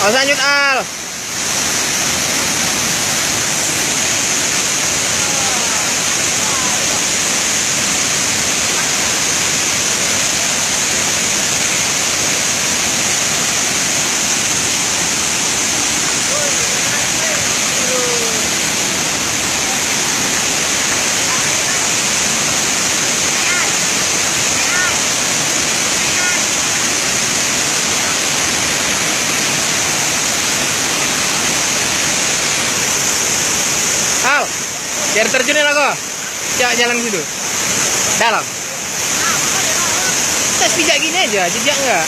Awas lanjut Al. Al, biar terjunin aku. Ya, jalan situ. Dalam. Tes pijak gini aja, jejak enggak?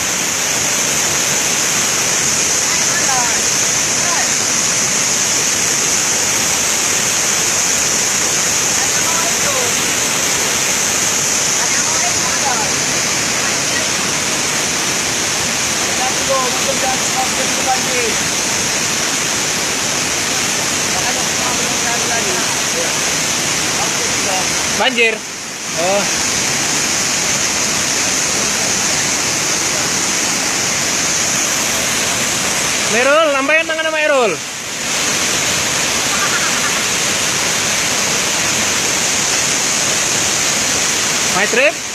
Banjir. Oh. Merul, lambain tangan sama Erul. My trip.